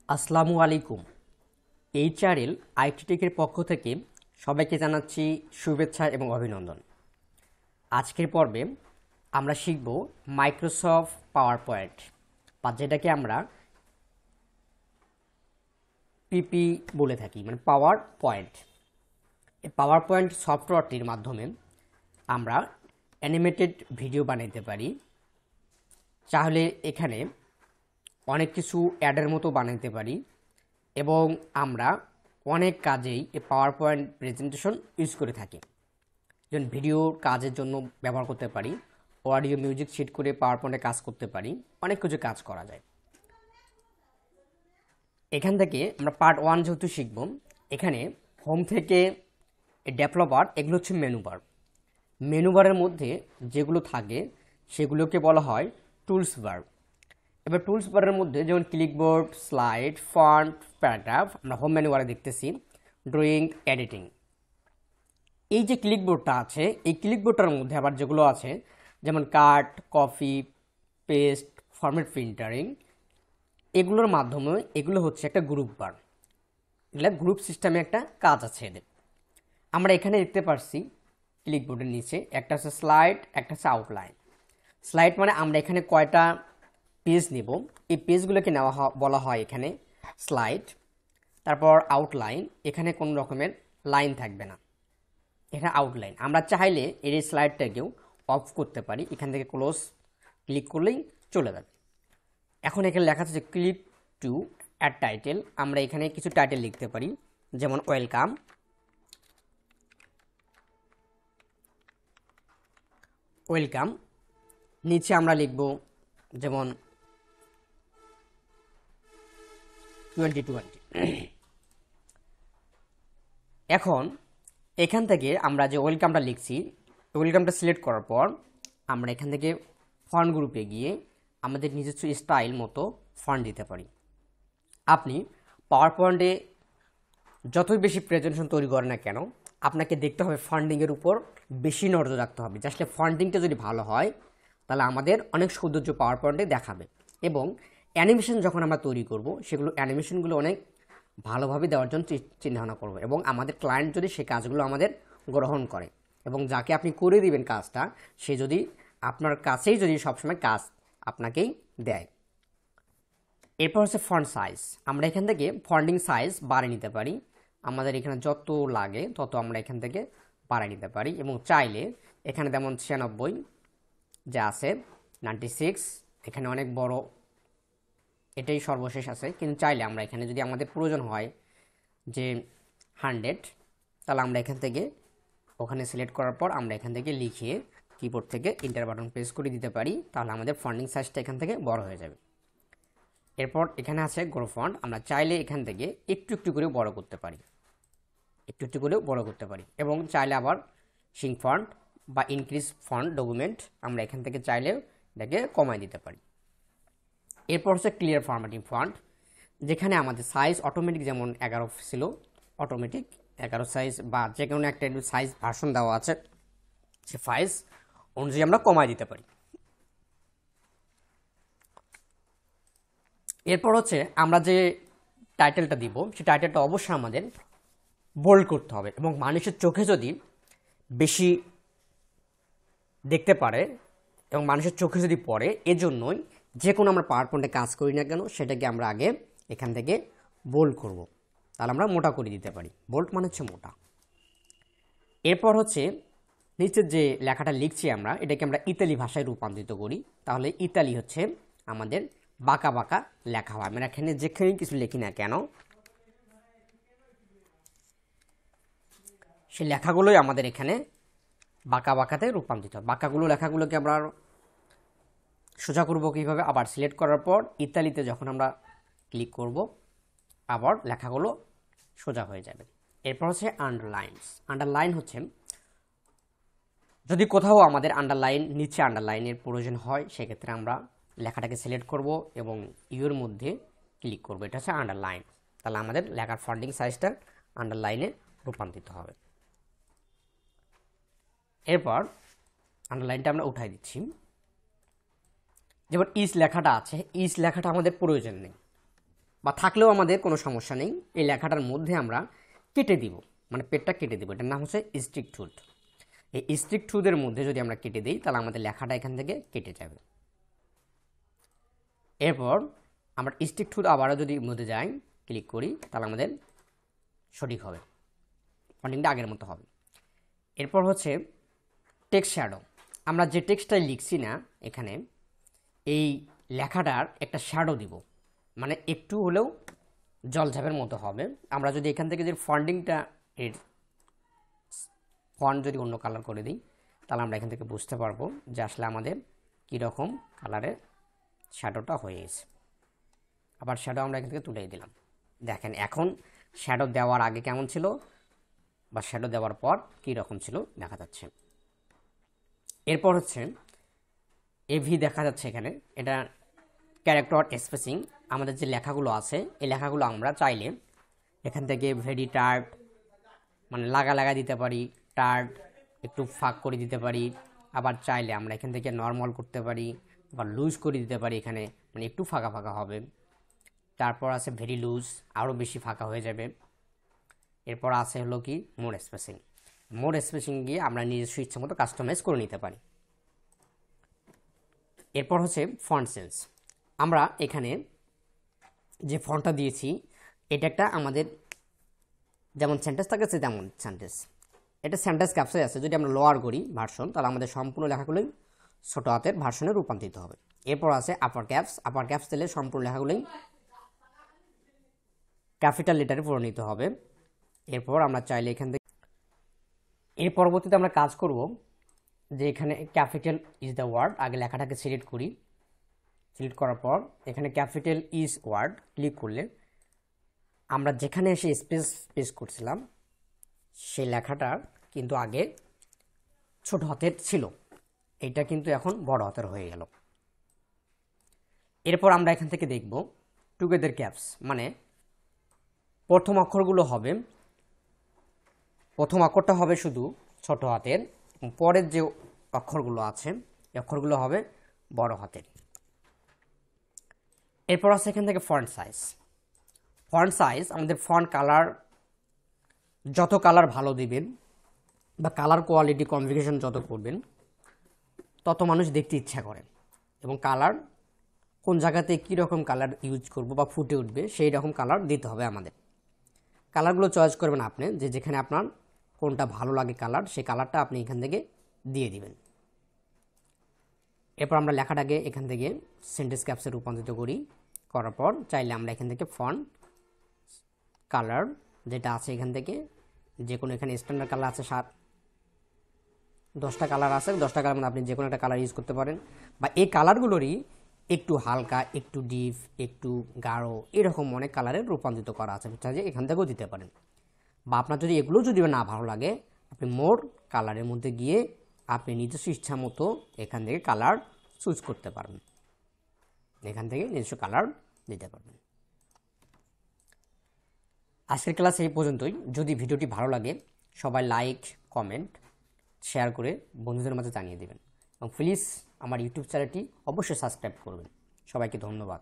আসসালামু আলাইকুম। HRL IT টেকের পক্ষ থেকে সবাইকে জানাচ্ছি শুভেচ্ছা এবং অভিনন্দন। আজকের পর্বে আমরা শিখব মাইক্রোসফট পাওয়ার পয়েন্ট, বা যেটাকে আমরা পিপি বলে থাকি, মানে পাওয়ার পয়েন্ট। এই পাওয়ার পয়েন্ট সফটওয়্যারটির মাধ্যমে আমরা অ্যানিমেটেড ভিডিও বানাইতে পারি। চাইলে এখানে অনেক কিছু অ্যাডের মতো বানাইতে পারি এবং আমরা অনেক কাজেই এই পাওয়ার পয়েন্ট প্রেজেন্টেশন ইউজ করে থাকি। যেমন ভিডিও কাজের জন্য ব্যবহার করতে পারি, অডিও মিউজিক শিট করে পাওয়ার পয়েন্টে কাজ করতে পারি, অনেক কিছু কাজ করা যায়। এখান থেকে আমরা পার্ট 1 যেহেতু শিখব, এখানে হোম থেকে ডেভেলপার, এগুলো হচ্ছে মেনু বার। মেনু বারের মধ্যে যেগুলো থাকে সেগুলোকে বলা হয় টুলস বার। এবার টুলস বারের মধ্যে যেমন ক্লিকবোর্ড, স্লাইড, ফন্ট, প্যারাগ্রাফ আমরা হোম মেনু বারে দেখতেছি, ড্রয়িং, এডিটিং। এই যে ক্লিকবোর্ডটা আছে, এই ক্লিকবোর্ডটার মধ্যে আবার যেগুলো আছে যেমন কাট, কপি, পেস্ট, ফরম্যাট প্রিন্টারিং, এগুলোর মাধ্যমে এগুলো হচ্ছে একটা গ্রুপ বার। এগুলো গ্রুপ সিস্টেমে একটা কাজ আছে এদের। আমরা এখানে দেখতে পাচ্ছি ক্লিকবোর্ডের নিচে একটা হচ্ছে স্লাইড, একটা হচ্ছে আউটলাইন। স্লাইড মানে আমরা এখানে কয়টা পেজ নেব, এই পেজগুলোকে বলা হয় এখানে স্লাইড। তারপর আউটলাইন, এখানে কোনো রকমের লাইন থাকবে না, এটা আউটলাইন। আমরা চাইলে এই স্লাইডটাকেও অফ করতে পারি, এখান থেকে ক্লোজ ক্লিক করলেই চলে যাবে। এখন এখানে লেখা আছে ক্লিক টু অ্যাড টাইটেল, আমরা এখানে কিছু টাইটেল লিখতে পারি, যেমন ওয়েলকাম, ওয়েলকাম। নিচে আমরা লিখব যেমন 2020। এখন এখান থেকে আমরা যে ওয়েলকামটা লিখছি, ওয়েলকামটা সিলেক্ট করার পর আমরা এখান থেকে ফন্ট গ্রুপে গিয়ে আমাদের নিজস্ব স্টাইল মতো ফন্ট দিতে পারি। আপনি পাওয়ার পয়েন্টে যতই বেশি প্রেজেন্টেশন তৈরি করেন না কেন, আপনাকে দেখতে হবে ফন্ডিংয়ের উপর বেশি নজর রাখতে হবে। আসলে ফন্ডিংটা যদি ভালো হয় তাহলে আমাদের অনেক সৌন্দর্য পাওয়ার পয়েন্টে দেখাবে। এবং অ্যানিমেশন যখন আমরা তৈরি করব, সেগুলো অ্যানিমেশনগুলো অনেক ভালোভাবে দেওয়ার জন্য চিন্তাভাবনা করব, এবং আমাদের ক্লায়েন্ট যদি সেই কাজগুলো আমাদের গ্রহণ করে এবং যাকে আপনি করে দিবেন কাজটা, সে যদি আপনার কাছেই যদি সবসময় কাজ আপনাকেই দেয়। এরপর হচ্ছে ফন্ট সাইজ, আমরা এখান থেকে ফন্টিং সাইজ বাড়িয়ে নিতে পারি। আমাদের এখানে যত লাগে তত আমরা এখান থেকে বাড়িয়ে নিতে পারি, এবং চাইলে এখানে যেমন 96 যা আছে, 96, এখানে অনেক বড়, এটাই সর্বশেষ আছে। কিন্তু চাইলে আমরা এখানে যদি আমাদের প্রয়োজন হয় যে 100, তাহলে আমরা এখান থেকে ওখানে সিলেক্ট করার পর আমরা এখান থেকে লিখিয়ে কিবোর্ড থেকে এন্টার বাটন প্রেস করে দিতে পারি, তাহলে আমাদের ফন্টিং সাইজটা এখান থেকে বড় হয়ে যাবে। এরপর এখানে আছে গ্রো ফন্ট, আমরা চাইলে এখান থেকে একটু একটু করে বড় করতে পারি, একটু একটু করে বড় করতে পারি। এবং চাইলে আবার সিঙ্ক ফন্ট বা ইনক্রিজ ফন্ট ডকুমেন্ট, আমরা এখান থেকে চাইলে এটাকে কমায় দিতে পারি। এরপর হচ্ছে ক্লিয়ার ফরম্যাটিং ফন্ট, যেখানে আমাদের সাইজ অটোমেটিক, যেমন 11 ছিল অটোমেটিক 11 সাইজ, বা যে কোনো একটা সাইজ ভার্সন দেওয়া আছে, সে সাইজ অনুযায়ী আমরা কমায় দিতে পারি। এরপর হচ্ছে আমরা যে টাইটেলটা দিব, সেই টাইটেলটা অবশ্যই আমাদের বোল্ড করতে হবে, এবং মানুষের চোখে যদি বেশি দেখতে পারে এবং মানুষের চোখে যদি পড়ে, এজন্যই যে কোনো আমরা পাওয়ার পয়েন্টে কাজ করি না কেন, সেটাকে আমরা আগে এখান থেকে বোল্ড করব, তাহলে আমরা মোটা করে দিতে পারি। বোল্ড মানে হচ্ছে মোটা। এরপর হচ্ছে নিচের যে লেখাটা লিখছি আমরা, এটাকে আমরা ইতালি ভাষায় রূপান্তরিত করি, তাহলে ইতালি হচ্ছে আমাদের বাঁকা বাঁকা লেখা হয়। আমরা এখানে যেখানেই কিছু লিখি না কেন, সেই লেখাগুলোই আমাদের এখানে বাঁকা বাঁকাতে রূপান্তরিত হয়। বাঁকাগুলো লেখাগুলোকে আমরা সোজা করব কীভাবে, আবার সিলেক্ট করার পর ইতালিতে যখন আমরা ক্লিক করব, আবার লেখাগুলো সোজা হয়ে যাবে। এরপর হচ্ছে আন্ডারলাইনস। আন্ডারলাইন হচ্ছে যদি কোথাও আমাদের আন্ডারলাইন, নিচে আন্ডারলাইনের প্রয়োজন হয়, সেক্ষেত্রে আমরা লেখাটাকে সিলেক্ট করব এবং ইউর মধ্যে ক্লিক করব, এটা হচ্ছে আন্ডারলাইন। তাহলে আমাদের লেখার ফন্টিং সাইজটা আন্ডারলাইনে রূপান্তরিত হবে। এরপর আন্ডারলাইনটা আমরা উঠাই দিচ্ছি। যেমন ইস লেখাটা আছে, ইস লেখাটা আমাদের প্রয়োজন নেই, বা থাকলেও আমাদের কোনো সমস্যা নেই, এই লেখাটার মধ্যে আমরা কেটে দিব, মানে পেটটা কেটে দিব। এটার নাম হচ্ছে স্টিক টুথ। এই স্টিক টুথের মধ্যে যদি আমরা কেটে দিই তাহলে আমাদের লেখাটা এখান থেকে কেটে যাবে। এরপর আমরা স্টিক টুথ আবারও যদি মধ্যে যাই, ক্লিক করি, তাহলে আমাদের সঠিক হবে, ফন্টিংটা আগের মতো হবে। এরপর হচ্ছে টেক্সট শ্যাডো। আমরা যে টেক্সটটাই লিখছি না এখানে, এই লেখাটার একটা শ্যাডো দিব, মানে একটু হলেও জলছাপের মতো হবে। আমরা যদি এখান থেকে যদি ফন্টিংটা এর ফন্ট যদি অন্য কালার করে দিই তাহলে আমরা এখান থেকে বুঝতে পারবো যে আসলে আমাদের কীরকম কালারের শ্যাডোটা হয়ে গেছে। আবার শ্যাডো আমরা এখান থেকে তুলে দিলাম। দেখেন এখন শ্যাডো দেওয়ার আগে কেমন ছিল বা শ্যাডো দেওয়ার পর কী রকম ছিল দেখা যাচ্ছে। এরপর হচ্ছে এভি দেখা যাচ্ছে এখানে, এটা ক্যারেক্টার স্পেসিং। আমাদের যে লেখাগুলো আছে এই লেখাগুলো আমরা চাইলে এখান থেকে ভেরি টার্ট মানে লাগা দিতে পারি, টার্ট একটু ফাঁক করে দিতে পারি, আবার চাইলে আমরা এখান থেকে নর্মাল করতে পারি বা লুজ করে দিতে পারি, এখানে মানে একটু ফাঁকা ফাঁকা হবে। তারপর আছে ভেরি লুজ, আরও বেশি ফাঁকা হয়ে যাবে। এরপর আছে হলো কি মোর স্পেসিং। মোর স্পেসিং গিয়ে আমরা নিজস্ব ইচ্ছা মতো কাস্টমাইজ করে নিতে পারি। এরপর হচ্ছে ফন্ট সেন্স। আমরা এখানে যে ফন্টটা দিয়েছি এটা একটা আমাদের যেমন সেন্টেন্স থাকে তেমন সেন্টেন্স, এটা সেন্টেন্স ক্যাপসে আছে। যদি আমরা লোয়ার করি ভার্সন তাহলে আমাদের সম্পূর্ণ লেখাগুলোই ছোটো হাতের ভার্সনে রূপান্তরিত হবে। এরপর আছে আপার ক্যাপস। আপার ক্যাপস দিলে সম্পূর্ণ লেখাগুলোই ক্যাপিটাল লেটারে পরিণত হবে। এরপর আমরা চাইলে এখান থেকে এর পরবর্তীতে আমরা কাজ করব যে এখানে ক্যাপিটাল ইজ দ্য ওয়ার্ড, আগে লেখাটাকে সিলেক্ট করি। সিলেক্ট করার পর এখানে ক্যাপিটাল ইজ ওয়ার্ড ক্লিক করলে আমরা যেখানে এসে স্পেস করছিলাম সেই লেখাটা কিন্তু আগে ছোট হাতের ছিল, এইটা কিন্তু এখন বড় হাতের হয়ে গেল। এরপর আমরা এখান থেকে দেখব টুগেদার ক্যাপস, মানে প্রথম অক্ষরটা হবে শুধু ছোট হাতের, পরের যে অক্ষরগুলো আছে এই অক্ষরগুলো হবে বড় হাতের। এরপর আছে এখান থেকে ফন্ট সাইজ। ফন্ট সাইজ আমাদের ফন্ট কালার, যত কালার ভালো দিবেন বা কালার কোয়ালিটি কনফিগারেশন যত করবেন তত মানুষ দেখতে ইচ্ছা করে, এবং কালার কোন জায়গাতে কীরকম কালার ইউজ করব বা ফুটে উঠবে সেই রকম কালার দিতে হবে আমাদের। কালারগুলো চয়েস করবেন আপনি, যে যেখানে আপনার কোনটা ভালো লাগে কালার, সেই কালারটা আপনি এখান থেকে দিয়ে দিবেন। এরপর আমরা লেখাটাকে এখান থেকে সেন্টেন্স ক্যাপসে রূপান্তরিত করি। করার পর চাইলে আমরা এখান থেকে ফন্ট কালার যেটা আছে এখান থেকে যে কোনো, এখানে স্ট্যান্ডার্ড কালার আছে 10টা কালার আছে, 10টা কালার মধ্যে আপনি যে কোনো একটা কালার ইউজ করতে পারেন, বা এই কালারগুলোরই একটু হালকা, একটু ডিপ, একটু গাঢ়, এরকম অনেক কালারের রূপান্তরিত করা আছে, যে এখান থেকেও দিতে পারেন। বা আপনার যদি এগুলো যদি না ভালো লাগে আপনি মোর কালারের মধ্যে গিয়ে আপনি নিজস্ব ইচ্ছা মতো এখান থেকে কালার চুজ করতে পারবেন, এখান থেকে নিজস্ব কালার দিতে পারবেন। আজকের ক্লাস এই পর্যন্তই। যদি ভিডিওটি ভালো লাগে সবাই লাইক, কমেন্ট, শেয়ার করে বন্ধুদের মাঝে জানিয়ে দেবেন, এবং প্লিজ আমার ইউটিউব চ্যানেলটি অবশ্যই সাবস্ক্রাইব করবেন। সবাইকে ধন্যবাদ।